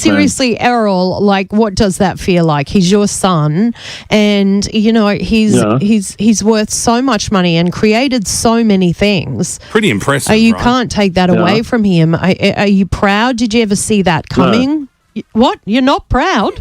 Seriously, Errol, like, what does that feel like? He's your son, and he's worth so much money and created so many things. Pretty impressive. You right? can't take that away from him. Are you proud? Did you ever see that coming? No. What? You're not proud?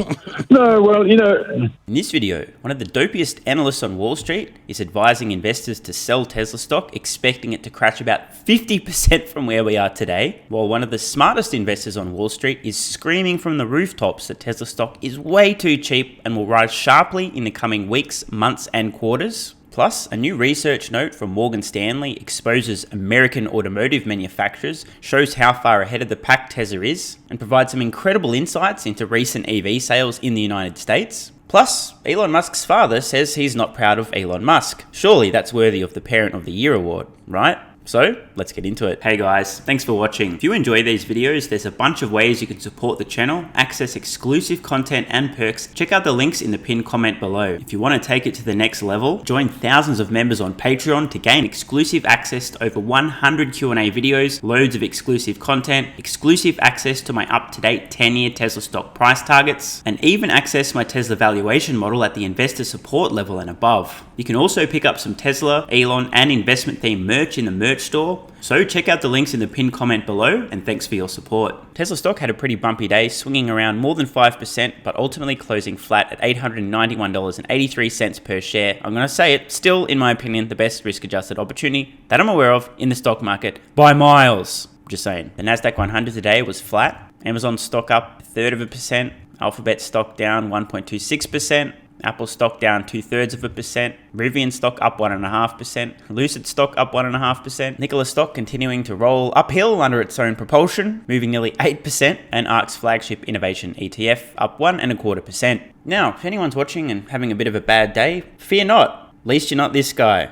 No, well, In this video, one of the dopiest analysts on Wall Street is advising investors to sell Tesla stock, expecting it to crash about 50% from where we are today, while one of the smartest investors on Wall Street is screaming from the rooftops that Tesla stock is way too cheap and will rise sharply in the coming weeks, months, and quarters. Plus, a new research note from Morgan Stanley exposes American automotive manufacturers, shows how far ahead of the pack Tesla is, and provides some incredible insights into recent EV sales in the United States. Plus, Elon Musk's father says he's not proud of Elon Musk. Surely that's worthy of the Parent of the Year award, right? So, let's get into it. Hey guys, thanks for watching. If you enjoy these videos, there's a bunch of ways you can support the channel, access exclusive content and perks. Check out the links in the pinned comment below. If you want to take it to the next level, join thousands of members on Patreon to gain exclusive access to over 100 Q&A videos, loads of exclusive content, exclusive access to my up-to-date 10-year Tesla stock price targets, and even access my Tesla valuation model at the investor support level and above. You can also pick up some Tesla, Elon, and investment themed merch in the merch store. So check out the links in the pinned comment below, and thanks for your support. Tesla stock had a pretty bumpy day, swinging around more than 5%, but ultimately closing flat at $891.83 per share. I'm going to say it, still, in my opinion, the best risk-adjusted opportunity that I'm aware of in the stock market by miles. Just saying. The Nasdaq 100 today was flat. Amazon stock up 1/3%. Alphabet stock down 1.26%. Apple stock down 2/3%, Rivian stock up 1.5%, Lucid stock up 1.5%, Nikola stock continuing to roll uphill under its own propulsion, moving nearly 8%, and ARK's flagship innovation ETF up 1.25%. Now, if anyone's watching and having a bit of a bad day, fear not, at least you're not this guy.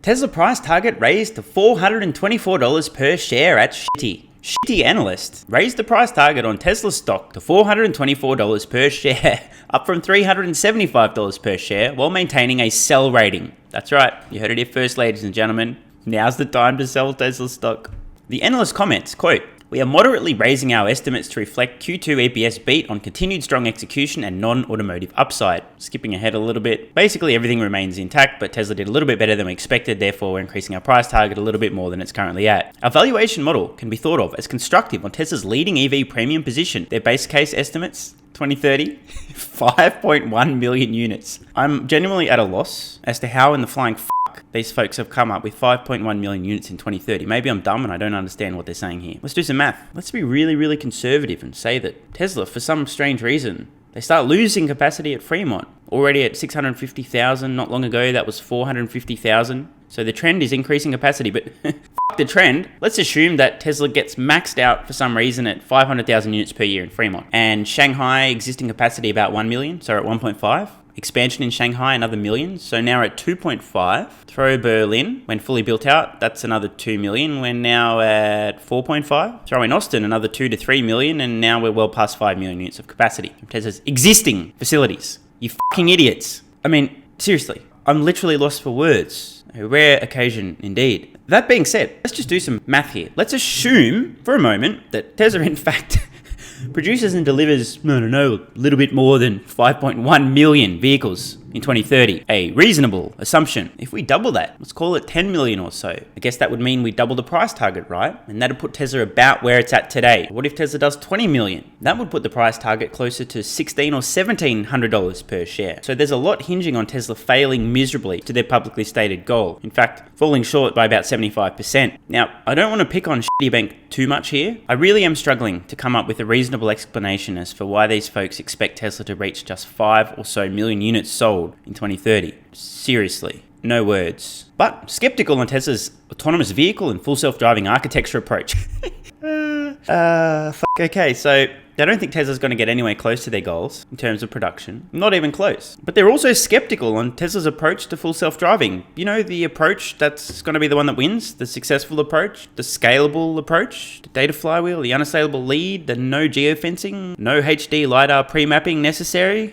Tesla price target raised to $424 per share at Shitty Analyst raised the price target on Tesla stock to $424 per share, up from $375 per share, while maintaining a sell rating. That's right, you heard it here first, ladies and gentlemen. Now's the time to sell Tesla stock. The analyst comments, quote, "We are moderately raising our estimates to reflect Q2 EPS beat on continued strong execution and non-automotive upside." Skipping ahead a little bit, basically everything remains intact, but Tesla did a little bit better than we expected, therefore we're increasing our price target a little bit more than it's currently at. Our valuation model can be thought of as constructive on Tesla's leading EV premium position. Their base case estimates, 2030, 5.1 million units. I'm genuinely at a loss as to how in the flying these folks have come up with 5.1 million units in 2030. Maybe I'm dumb and I don't understand what they're saying here. Let's do some math. Let's be really, really conservative and say that Tesla, for some strange reason, they start losing capacity at Fremont. Already at 650,000, not long ago that was 450,000. So the trend is increasing capacity, but the trend. Let's assume that Tesla gets maxed out for some reason at 500,000 units per year in Fremont. And Shanghai existing capacity about 1 million, so at 1.5. Expansion in Shanghai, another million. So now we're at 2.5. Throw Berlin, when fully built out, that's another 2 million. We're now at 4.5. Throw in Austin, another 2 to 3 million. And now we're well past 5 million units of capacity from Tesla's existing facilities. You fucking idiots. I mean, seriously, I'm literally lost for words. A rare occasion indeed. That being said, let's just do some math here. Let's assume for a moment that Tesla, in fact, produces and delivers, a little bit more than 5.1 million vehicles in 2030. A reasonable assumption. If we double that, let's call it 10 million or so. I guess that would mean we double the price target, right? And that'd put Tesla about where it's at today. What if Tesla does 20 million? That would put the price target closer to $1,600 or $1,700 per share. So there's a lot hinging on Tesla failing miserably to their publicly stated goal. In fact, falling short by about 75%. Now, I don't want to pick on Shitty Bank too much here. I really am struggling to come up with a reasonable explanation as for why these folks expect Tesla to reach just 5 or so million units sold in 2030. Seriously, no words. But skeptical on Tesla's autonomous vehicle and full self-driving architecture approach. Okay, so I don't think Tesla's going to get anywhere close to their goals in terms of production. Not even close. But they're also skeptical on Tesla's approach to full self-driving. You know, the approach that's going to be the one that wins, the successful approach, the scalable approach, the data flywheel, the unassailable lead, the no geofencing, no HD LiDAR pre-mapping necessary.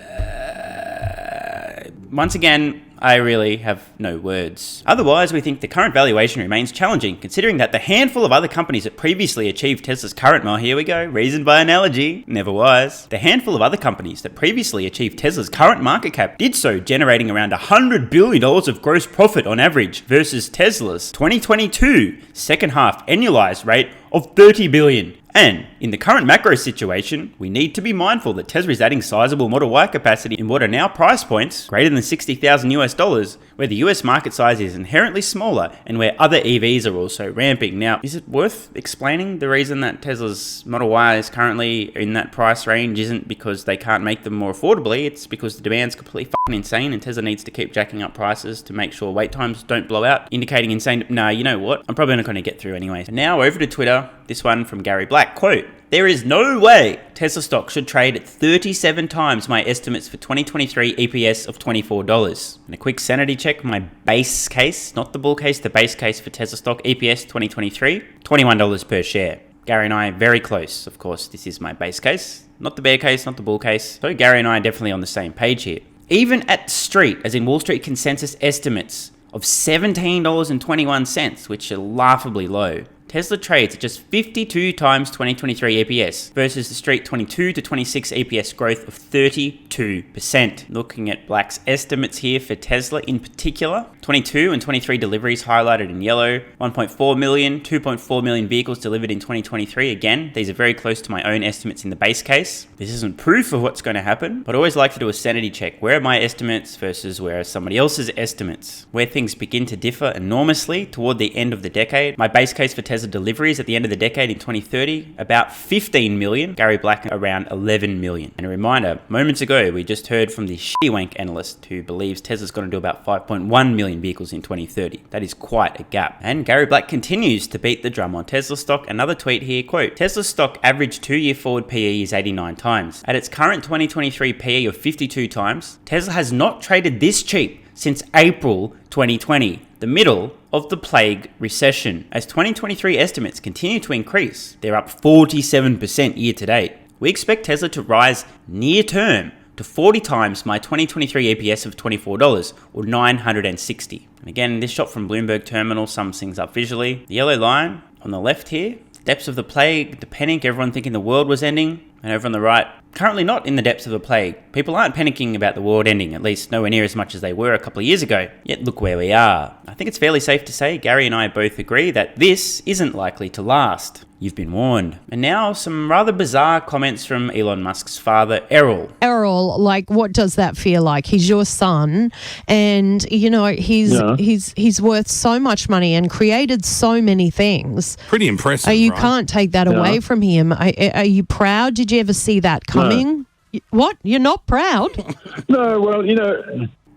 Once again, I really have no words. Otherwise, we think the current valuation remains challenging, considering that the handful of other companies that previously achieved Tesla's current, well, here we go, reasoned by analogy, never was. The handful of other companies that previously achieved Tesla's current market cap did so, generating around $100 billion of gross profit on average, versus Tesla's 2022 second half annualized rate of $30 billion. And in the current macro situation, we need to be mindful that Tesla is adding sizable Model Y capacity in what are now price points greater than $60,000, where the US market size is inherently smaller and where other EVs are also ramping. Now, is it worth explaining the reason that Tesla's Model Y is currently in that price range isn't because they can't make them more affordably, it's because the demand's completely fucking insane and Tesla needs to keep jacking up prices to make sure wait times don't blow out, indicating insane. Nah, you know what? I'm probably not going to get through anyway. Now over to Twitter, this one from Gary Black, quote, "There is no way Tesla stock should trade at 37 times my estimates for 2023 EPS of $24. And a quick sanity check, my base case, not the bull case, the base case for Tesla stock EPS 2023, $21 per share. Gary and I are very close. Of course, this is my base case, not the bear case, not the bull case. So Gary and I are definitely on the same page here. Even at street, as in Wall Street consensus estimates of $17.21, which are laughably low, Tesla trades at just 52 times 2023 EPS versus the street 22 to 26 EPS growth of 32%. Looking at Black's estimates here for Tesla in particular, 22 and 23 deliveries highlighted in yellow, 1.4 million, 2.4 million vehicles delivered in 2023. Again, these are very close to my own estimates in the base case. This isn't proof of what's going to happen, but I always like to do a sanity check. Where are my estimates versus where are somebody else's estimates? Where things begin to differ enormously toward the end of the decade. My base case for Tesla deliveries at the end of the decade in 2030, about 15 million. Gary Black around 11 million. And a reminder, moments ago, we just heard from the shitty-wank analyst who believes Tesla's going to do about 5.1 million vehicles in 2030. That is quite a gap. And Gary Black continues to beat the drum on Tesla stock. Another tweet here, quote, "Tesla stock average 2-year forward PE is 89 times. At its current 2023 PE of 52 times, Tesla has not traded this cheap since April 2020, the middle of the plague recession. As 2023 estimates continue to increase, they're up 47% year to date. We expect Tesla to rise near term to 40 times my 2023 EPS of $24 or 960. And again, this shot from Bloomberg Terminal sums things up visually. The yellow line on the left here, depths of the plague, the panic, everyone thinking the world was ending. And over on the right, currently not in the depths of the plague. People aren't panicking about the world ending, at least nowhere near as much as they were a couple of years ago. Yet look where we are. I think it's fairly safe to say Gary and I both agree that this isn't likely to last. You've been warned." And now some rather bizarre comments from Elon Musk's father, Errol. Errol, like, what does that feel like? He's your son, and you know he's worth so much money and created so many things. Pretty impressive. You right? can't take that away from him. Are you proud? Did you ever see that coming? No. What? You're not proud? No. Well,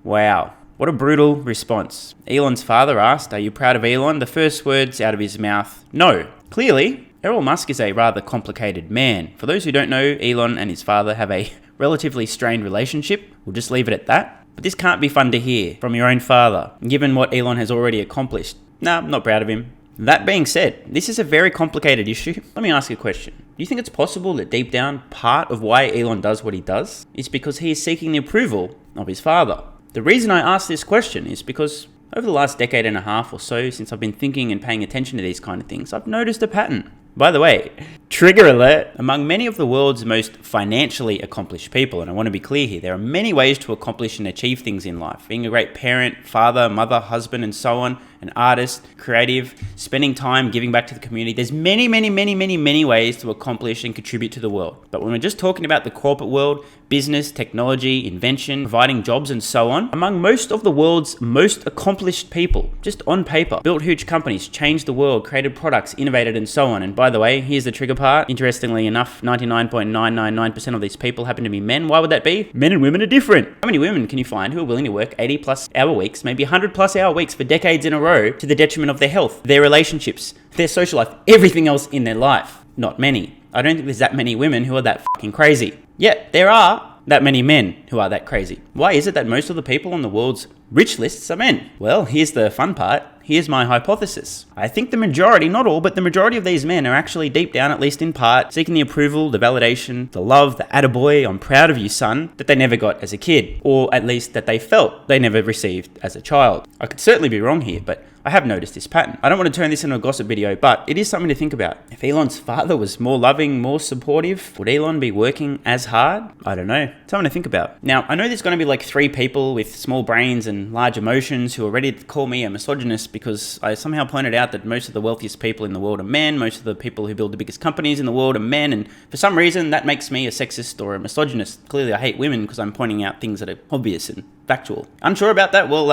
Wow. What a brutal response. Elon's father asked, "Are you proud of Elon?" The first words out of his mouth, "No." Clearly, Elon Musk is a rather complicated man. For those who don't know, Elon and his father have a relatively strained relationship. We'll just leave it at that. But this can't be fun to hear from your own father, given what Elon has already accomplished. Nah, I'm not proud of him. That being said, this is a very complicated issue. Let me ask you a question. Do you think it's possible that deep down, part of why Elon does what he does is because he is seeking the approval of his father? The reason I ask this question is because over the last decade and a half or so, since I've been thinking and paying attention to these kind of things, I've noticed a pattern. By the way, trigger alert, among many of the world's most financially accomplished people, and I want to be clear here, there are many ways to accomplish and achieve things in life. Being a great parent, father, mother, husband, and so on, an artist, creative, spending time giving back to the community. There's many ways to accomplish and contribute to the world. But when we're just talking about the corporate world, business, technology, invention, providing jobs, and so on, among most of the world's most accomplished people, just on paper, built huge companies, changed the world, created products, innovated, and so on. And by the way, here's the trigger part. Interestingly enough, 99.999% of these people happen to be men. Why would that be? Men and women are different. How many women can you find who are willing to work 80 plus hour weeks, maybe 100 plus hour weeks for decades in a row to the detriment of their health, their relationships, their social life, everything else in their life? Not many. I don't think there's that many women who are that fucking crazy. Yet there are that many men who are that crazy. Why is it that most of the people on the world's rich lists are men? Well, here's the fun part. Here's my hypothesis. I think the majority, not all, but the majority of these men are actually deep down, at least in part, seeking the approval, the validation, the love, the attaboy, I'm proud of you, son, that they never got as a kid, or at least that they felt they never received as a child. I could certainly be wrong here, but I have noticed this pattern. I don't want to turn this into a gossip video, but it is something to think about. If Elon's father was more loving, more supportive, would Elon be working as hard? I don't know. Something to think about. Now, I know there's going to be like 3 people with small brains and large emotions who are ready to call me a misogynist because I somehow pointed out that most of the wealthiest people in the world are men, most of the people who build the biggest companies in the world are men, and for some reason that makes me a sexist or a misogynist. Clearly I hate women because I'm pointing out things that are obvious and factual. Unsure about that? Well,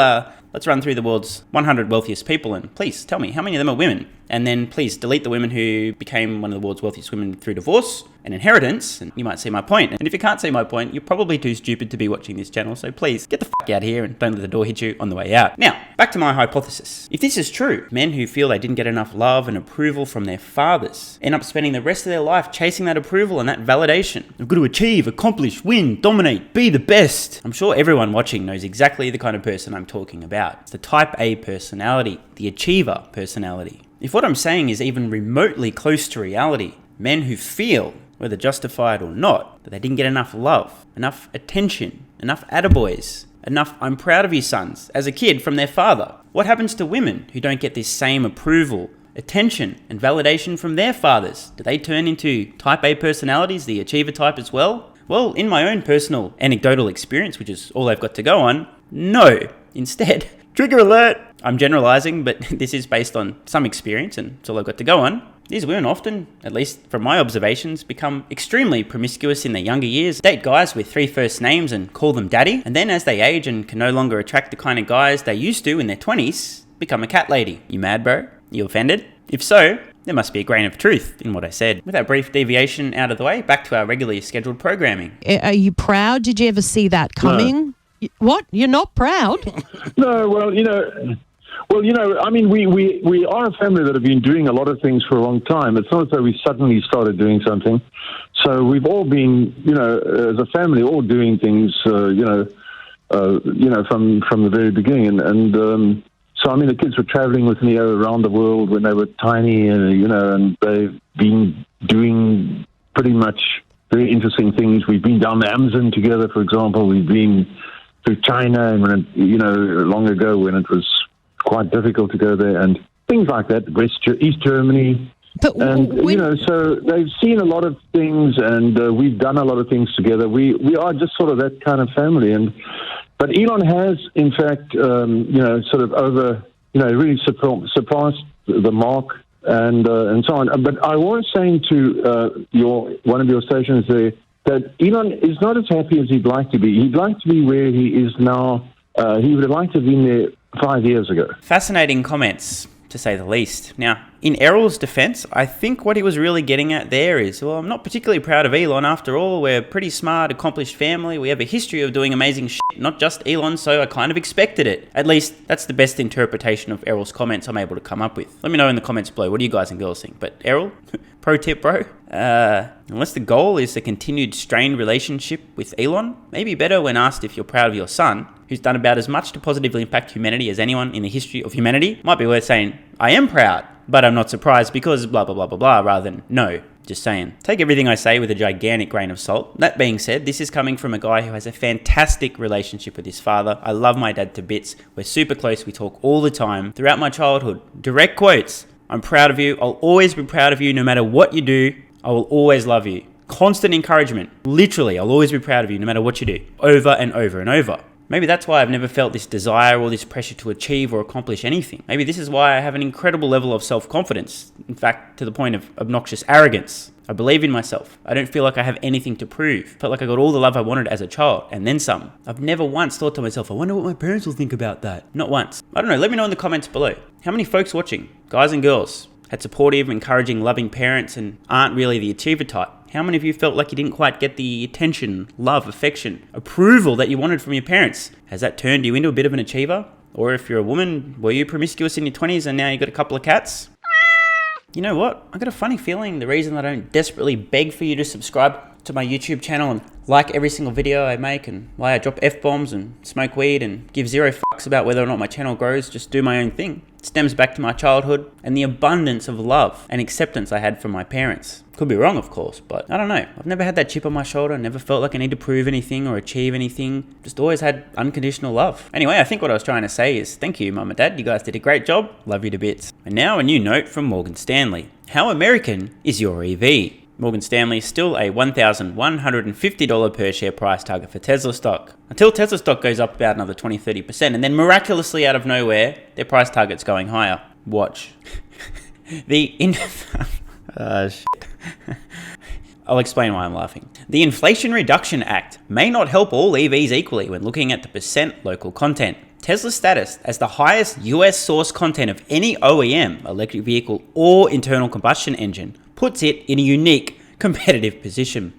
let's run through the world's 100 wealthiest people and please tell me how many of them are women. And then please delete the women who became one of the world's wealthiest women through divorce and inheritance, and you might see my point. And if you can't see my point, you're probably too stupid to be watching this channel, so please get the fuck out here and don't let the door hit you on the way out. Now, back to my hypothesis. If this is true, men who feel they didn't get enough love and approval from their fathers end up spending the rest of their life chasing that approval and that validation. I've got to achieve, accomplish, win, dominate, be the best. I'm sure everyone watching knows exactly the kind of person I'm talking about. It's the type A personality, the achiever personality. If what I'm saying is even remotely close to reality, men who feel, whether justified or not, that they didn't get enough love, enough attention, enough attaboys, enough I'm proud of you sons as a kid from their father. What happens to women who don't get this same approval, attention, and validation from their fathers? Do they turn into type A personalities, the achiever type as well? Well, in my own personal anecdotal experience, which is all I've got to go on, no. Instead, trigger alert! I'm generalizing, but this is based on some experience and it's all I've got to go on. These women often, at least from my observations, become extremely promiscuous in their younger years, date guys with 3 first names and call them daddy, and then as they age and can no longer attract the kind of guys they used to in their 20s, become a cat lady. You mad, bro? You offended? If so, there must be a grain of truth in what I said. With that brief deviation out of the way, back to our regularly scheduled programming. Are you proud? Did you ever see that coming? No. What? You're not proud? No, well, I mean, we are a family that have been doing a lot of things for a long time. It's not as though we suddenly started doing something. So we've all been, as a family, all doing things, from the very beginning. And so, I mean, the kids were traveling with me around the world when they were tiny, and they've been doing pretty much very interesting things. We've been down the Amazon together, for example. We've been to China, and long ago when it was quite difficult to go there, and things like that. East Germany, so they've seen a lot of things, and we've done a lot of things together. We are just sort of that kind of family, but Elon has, in fact, sort of really surpassed the mark, and so on. But I was saying to one of your stations there that Elon is not as happy as he'd like to be. He'd like to be where he is now. He would have liked to have been there 5 years ago. Fascinating comments, to say the least. Now, in Errol's defense, I think what he was really getting at there is, well, I'm not particularly proud of Elon. After all, we're a pretty smart, accomplished family. We have a history of doing amazing shit, not just Elon, so I kind of expected it. At least, that's the best interpretation of Errol's comments I'm able to come up with. Let me know in the comments below, what do you guys and girls think? But Errol, pro tip, bro, unless the goal is a continued strained relationship with Elon, maybe better when asked if you're proud of your son, who's done about as much to positively impact humanity as anyone in the history of humanity, might be worth saying, I am proud, but I'm not surprised because blah, blah, blah, blah, blah, rather than no, just saying. Take everything I say with a gigantic grain of salt. That being said, this is coming from a guy who has a fantastic relationship with his father. I love my dad to bits. We're super close. We talk all the time throughout my childhood. Direct quotes. I'm proud of you. I'll always be proud of you no matter what you do. I will always love you. Constant encouragement. Literally, I'll always be proud of you no matter what you do. Over and over and over. Maybe that's why I've never felt this desire or this pressure to achieve or accomplish anything. Maybe this is why I have an incredible level of self-confidence. In fact, to the point of obnoxious arrogance. I believe in myself. I don't feel like I have anything to prove. I felt like I got all the love I wanted as a child, and then some. I've never once thought to myself, I wonder what my parents will think about that. Not once. I don't know, let me know in the comments below. How many folks watching, guys and girls, had supportive, encouraging, loving parents and aren't really the achiever type? How many of you felt like you didn't quite get the attention, love, affection, approval that you wanted from your parents? Has that turned you into a bit of an achiever? Or if you're a woman, were you promiscuous in your 20s and now you got a couple of cats? You know what? I got a funny feeling the reason I don't desperately beg for you to subscribe to my YouTube channel and like every single video I make, and why I drop F-bombs and smoke weed and give zero fucks about whether or not my channel grows, just do my own thing. It stems back to my childhood and the abundance of love and acceptance I had from my parents. Could be wrong, of course, but I don't know. I've never had that chip on my shoulder, never felt like I need to prove anything or achieve anything. Just always had unconditional love. Anyway, I think what I was trying to say is thank you, Mum and Dad. You guys did a great job. Love you to bits. And now a new note from Morgan Stanley. How American is your EV? Morgan Stanley is still a $1,150 per share price target for Tesla stock. Until Tesla stock goes up about another 20-30%, and then miraculously out of nowhere, their price target's going higher. Watch. I'll explain why I'm laughing. The Inflation Reduction Act may not help all EVs equally when looking at the percent local content. Tesla's status as the highest US source content of any OEM, electric vehicle or internal combustion engine, puts it in a unique competitive position.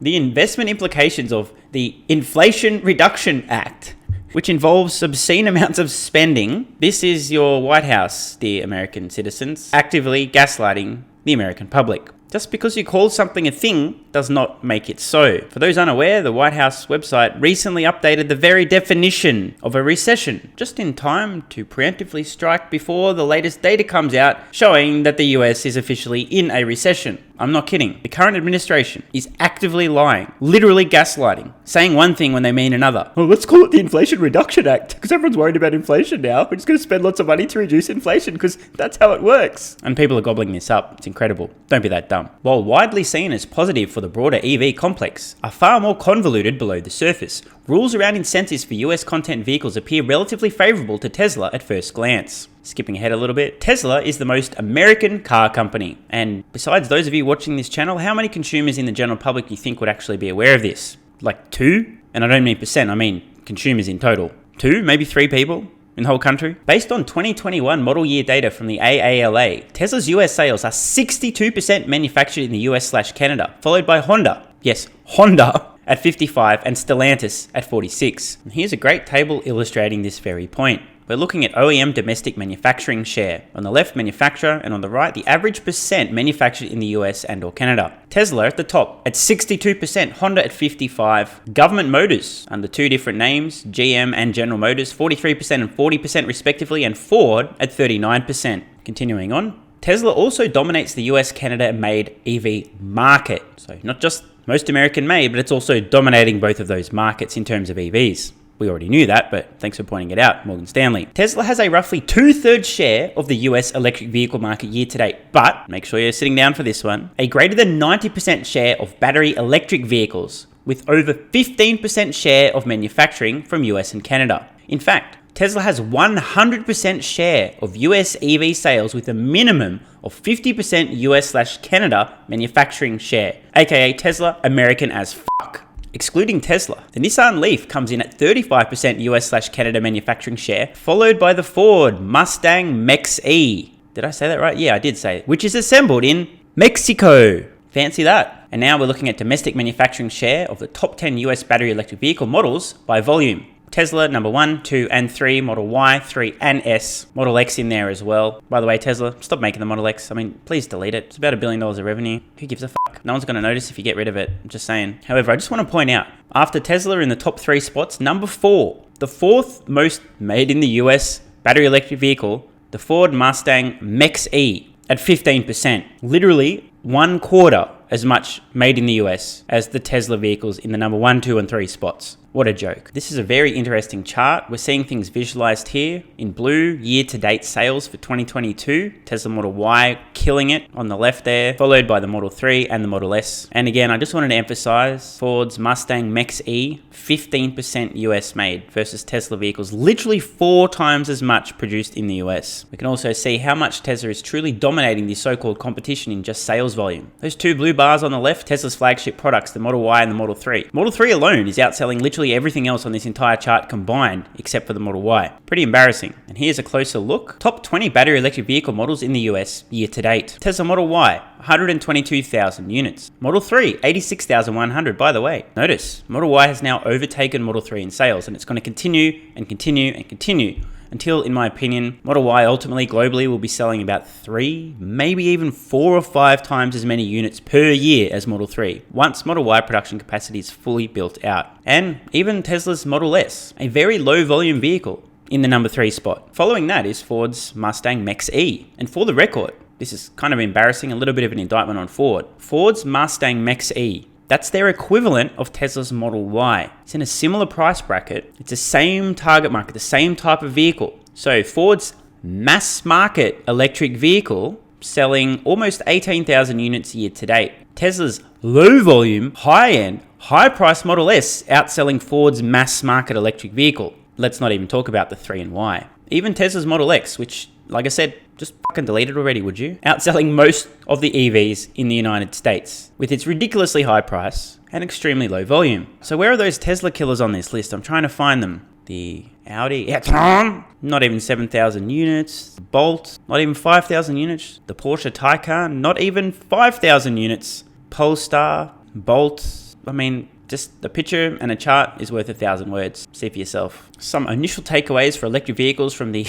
The investment implications of the Inflation Reduction Act, which involves obscene amounts of spending. This is your White House, dear American citizens, actively gaslighting the American public. Just because you call something a thing does not make it so. For those unaware, the White House website recently updated the very definition of a recession, just in time to preemptively strike before the latest data comes out showing that the US is officially in a recession. I'm not kidding. The current administration is actively lying, literally gaslighting, saying one thing when they mean another. Oh, let's call it the Inflation Reduction Act, because everyone's worried about inflation now. We're just going to spend lots of money to reduce inflation, because that's how it works. And people are gobbling this up. It's incredible. Don't be that dumb. While widely seen as positive for the broader EV complex, are far more convoluted below the surface. Rules around incentives for US content vehicles appear relatively favorable to Tesla at first glance. Skipping ahead a little bit, Tesla is the most American car company. And besides those of you watching this channel, how many consumers in the general public do you think would actually be aware of this? Like 2? And I don't mean percent, I mean consumers in total. 2, maybe 3 people in the whole country? Based on 2021 model year data from the AALA, Tesla's US sales are 62% manufactured in the US/Canada, followed by Honda. Yes, Honda at 55 and Stellantis at 46. And here's a great table illustrating this very point. We're looking at OEM domestic manufacturing share. On the left, manufacturer, and on the right, the average percent manufactured in the US and or Canada. Tesla at the top at 62%, Honda at 55%, Government Motors under 2 different names, GM and General Motors, 43% and 40% respectively, and Ford at 39%. Continuing on, Tesla also dominates the US-Canada made EV market. So not just most American made, but it's also dominating both of those markets in terms of EVs. We already knew that, but thanks for pointing it out, Morgan Stanley. Tesla has a roughly 2/3 share of the US electric vehicle market year to date, but make sure you're sitting down for this one, a greater than 90% share of battery electric vehicles, with over 15% share of manufacturing from US and Canada. In fact, Tesla has 100% share of US EV sales with a minimum of 50% US/Canada manufacturing share, aka Tesla American as fuck. Excluding Tesla, the Nissan Leaf comes in at 35% US/Canada manufacturing share, followed by the Ford Mustang Mach-E. Did I say that right? Yeah, I did say it. Which is assembled in Mexico. Fancy that. And now we're looking at domestic manufacturing share of the top 10 US battery electric vehicle models by volume. Tesla, number 1, 2, and 3, Model Y, 3, and S. Model X in there as well. By the way, Tesla, stop making the Model X. I mean, please delete it. It's about $1 billion of revenue. Who gives a fuck? No one's going to notice if you get rid of it. I'm just saying. However, I just want to point out, after Tesla in the top 3 spots, number 4, the 4th most made in the US battery electric vehicle, the Ford Mustang Mach-E at 15%. Literally 1/4 as much made in the US as the Tesla vehicles in the number 1, 2, and 3 spots. What a joke. This is a very interesting chart. We're seeing things visualized here in blue, year-to-date sales for 2022. Tesla Model Y killing it on the left there, followed by the Model 3 and the Model S. And again, I just wanted to emphasize Ford's Mustang Mach-E, 15% US made versus Tesla vehicles, literally 4 times as much produced in the US. We can also see how much Tesla is truly dominating the so-called competition in just sales volume. Those 2 blue bars on the left, Tesla's flagship products, the Model Y and the Model 3. Model 3 alone is outselling literally everything else on this entire chart combined, except for the Model Y. Pretty embarrassing. And here's a closer look. Top 20 battery electric vehicle models in the US year to date. Tesla Model Y, 122,000 units. Model 3, 86,100 by the way. Notice, Model Y has now overtaken Model 3 in sales, and it's going to continue and continue and continue until, in my opinion, Model Y ultimately globally will be selling about 3, maybe even 4 or 5 times as many units per year as Model 3, once Model Y production capacity is fully built out. And even Tesla's Model S, a very low volume vehicle, in the number 3 spot. Following that is Ford's Mustang Mach-E. And for the record, this is kind of embarrassing, a little bit of an indictment on Ford. Ford's Mustang Mach-E, that's their equivalent of Tesla's Model Y. It's in a similar price bracket. It's the same target market, the same type of vehicle. So Ford's mass market electric vehicle selling almost 18,000 units a year to date. Tesla's low volume, high end, high price Model S outselling Ford's mass market electric vehicle. Let's not even talk about the 3 and Y. Even Tesla's Model X, which, like I said, just fucking delete it already, would you? Outselling most of the EVs in the United States with its ridiculously high price and extremely low volume. So where are those Tesla killers on this list? I'm trying to find them. The Audi e-tron, not even 7,000 units. The Bolt, not even 5,000 units. The Porsche Taycan, not even 5,000 units. Polestar, Bolt, I mean, just the picture and a chart is worth 1,000 words. See for yourself. Some initial takeaways for electric vehicles from the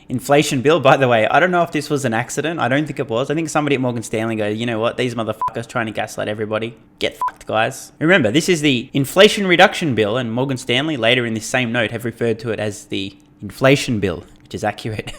inflation bill. By the way, I don't know if this was an accident. I don't think it was. I think somebody at Morgan Stanley goes, you know what? These motherfuckers trying to gaslight everybody. Get fucked, guys. Remember, this is the Inflation Reduction Bill, and Morgan Stanley later in this same note have referred to it as the inflation bill, which is accurate.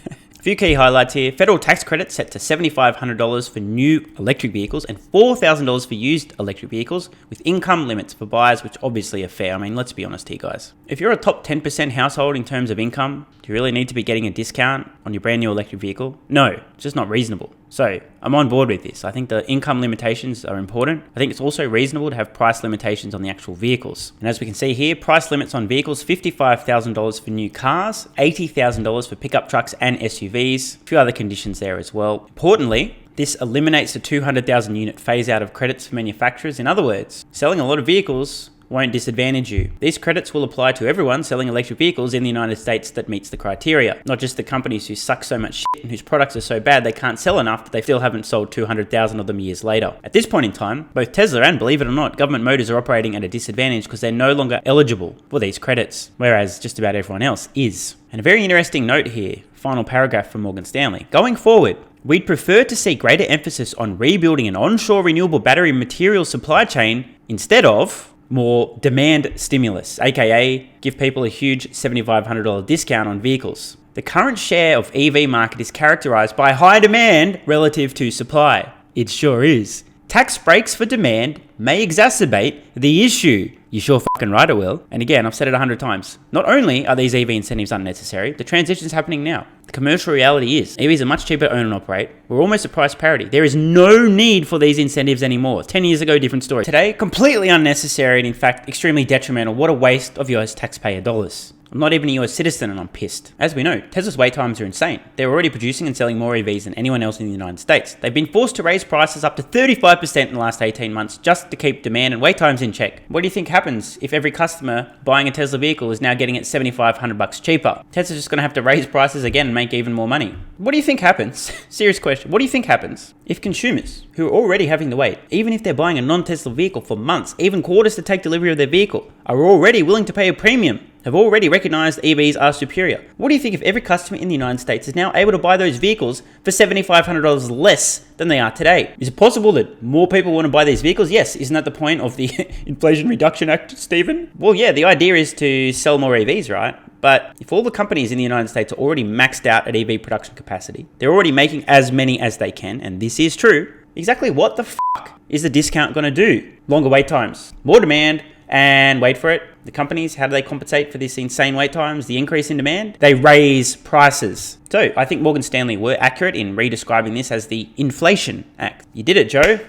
A few key highlights here. Federal tax credit set to $7,500 for new electric vehicles and $4,000 for used electric vehicles, with income limits for buyers, which obviously are fair. I mean, let's be honest here, guys. If you're a top 10% household in terms of income, do you really need to be getting a discount on your brand new electric vehicle? No, it's just not reasonable. So I'm on board with this. I think the income limitations are important. I think it's also reasonable to have price limitations on the actual vehicles. And as we can see here, price limits on vehicles, $55,000 for new cars, $80,000 for pickup trucks and SUVs, a few other conditions there as well. Importantly, this eliminates the 200,000 unit phase out of credits for manufacturers. In other words, selling a lot of vehicles won't disadvantage you. These credits will apply to everyone selling electric vehicles in the United States that meets the criteria, not just the companies who suck so much shit and whose products are so bad they can't sell enough that they still haven't sold 200,000 of them years later. At this point in time, both Tesla and, believe it or not, government motors are operating at a disadvantage because they're no longer eligible for these credits, whereas just about everyone else is. And a very interesting note here, final paragraph from Morgan Stanley. Going forward, we'd prefer to see greater emphasis on rebuilding an onshore renewable battery material supply chain instead of more demand stimulus, aka give people a huge $7,500 discount on vehicles. The current share of EV market is characterized by high demand relative to supply. It sure is. Tax breaks for demand may exacerbate the issue. You sure fucking right it will. And again, I've said it 100 times. Not only are these EV incentives unnecessary, the transition is happening now. The commercial reality is EVs are much cheaper to own and operate. We're almost at price parity. There is no need for these incentives anymore. 10 years ago, different story. Today, completely unnecessary and in fact, extremely detrimental. What a waste of US taxpayer dollars. I'm not even a US citizen and I'm pissed. As we know, Tesla's wait times are insane. They're already producing and selling more EVs than anyone else in the United States. They've been forced to raise prices up to 35% in the last 18 months just to keep demand and wait times in check. What do you think happens if every customer buying a Tesla vehicle is now getting it $7,500 cheaper? Tesla's just going to have to raise prices again and make even more money. What do you think happens? Serious question. What do you think happens if consumers who are already having to wait, even if they're buying a non-Tesla vehicle for months, even quarters to take delivery of their vehicle, are already willing to pay a premium, have already recognized EVs are superior? What do you think if every customer in the United States is now able to buy those vehicles for $7,500 less than they are today? Is it possible that more people want to buy these vehicles? Yes. Isn't that the point of the Inflation Reduction Act, Stephen? Well, yeah, the idea is to sell more EVs, right? But if all the companies in the United States are already maxed out at EV production capacity, they're already making as many as they can, and this is true, exactly what the fuck is the discount going to do? Longer wait times, more demand, and wait for it. The companies, how do they compensate for this insane wait times, the increase in demand? They raise prices. So I think Morgan Stanley were accurate in redescribing this as the Inflation Act. You did it, Joe.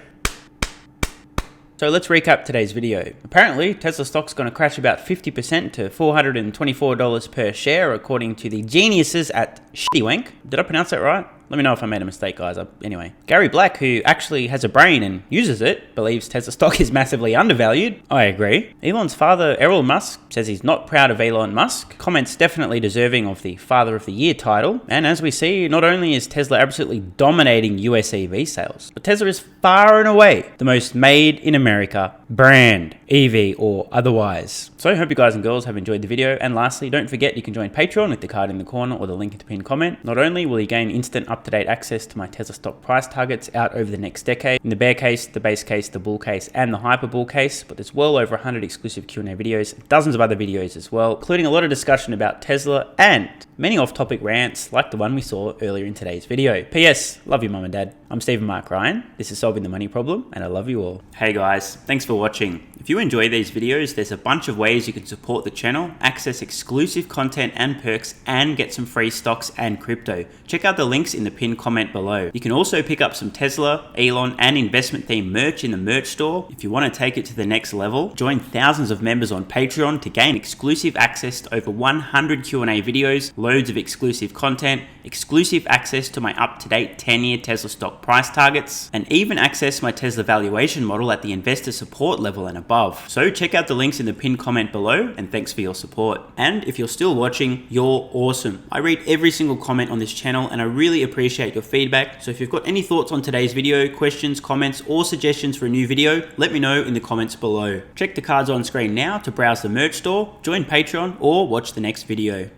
So let's recap today's video. Apparently, Tesla stock's going to crash about 50% to $424 per share, according to the geniuses at Shittywank. Did I pronounce that right? Let me know if I made a mistake, guys. Anyway, Gary Black, who actually has a brain and uses it, believes Tesla stock is massively undervalued. I agree. Elon's father, Elon Musk, says he's not proud of Elon Musk. Comments definitely deserving of the Father of the Year title. And as we see, not only is Tesla absolutely dominating US EV sales, but Tesla is far and away the most made in America brand, EV or otherwise. So I hope you guys and girls have enjoyed the video. And lastly, don't forget you can join Patreon with the card in the corner or the link in the pinned comment. Not only will you gain instant up-to-date access to my Tesla stock price targets out over the next decade, in the bear case, the base case, the bull case, and the hyper bull case, but there's well over 100 exclusive Q&A videos, dozens of other videos as well, including a lot of discussion about Tesla and many off-topic rants like the one we saw earlier in today's video. P.S. Love you, Mum and Dad. I'm Stephen Mark Ryan. This is Solving the Money Problem, and I love you all. Hey guys, thanks for watching. If you enjoy these videos, there's a bunch of ways you can support the channel, access exclusive content and perks, and get some free stocks and crypto. Check out the links in the pinned comment below. You can also pick up some Tesla, Elon, and investment themed merch in the merch store. If you want to take it to the next level, join thousands of members on Patreon to gain exclusive access to over 100 Q&A videos, loads of exclusive content, exclusive access to my up-to-date 10-year Tesla stock price targets, and even access my Tesla valuation model at the investor support level and above. So check out the links in the pinned comment below, and thanks for your support. And if you're still watching, you're awesome. I read every single comment on this channel and I really appreciate your feedback. So if you've got any thoughts on today's video, questions, comments, or suggestions for a new video, let me know in the comments below. Check the cards on screen now to browse the merch store, join Patreon, or watch the next video.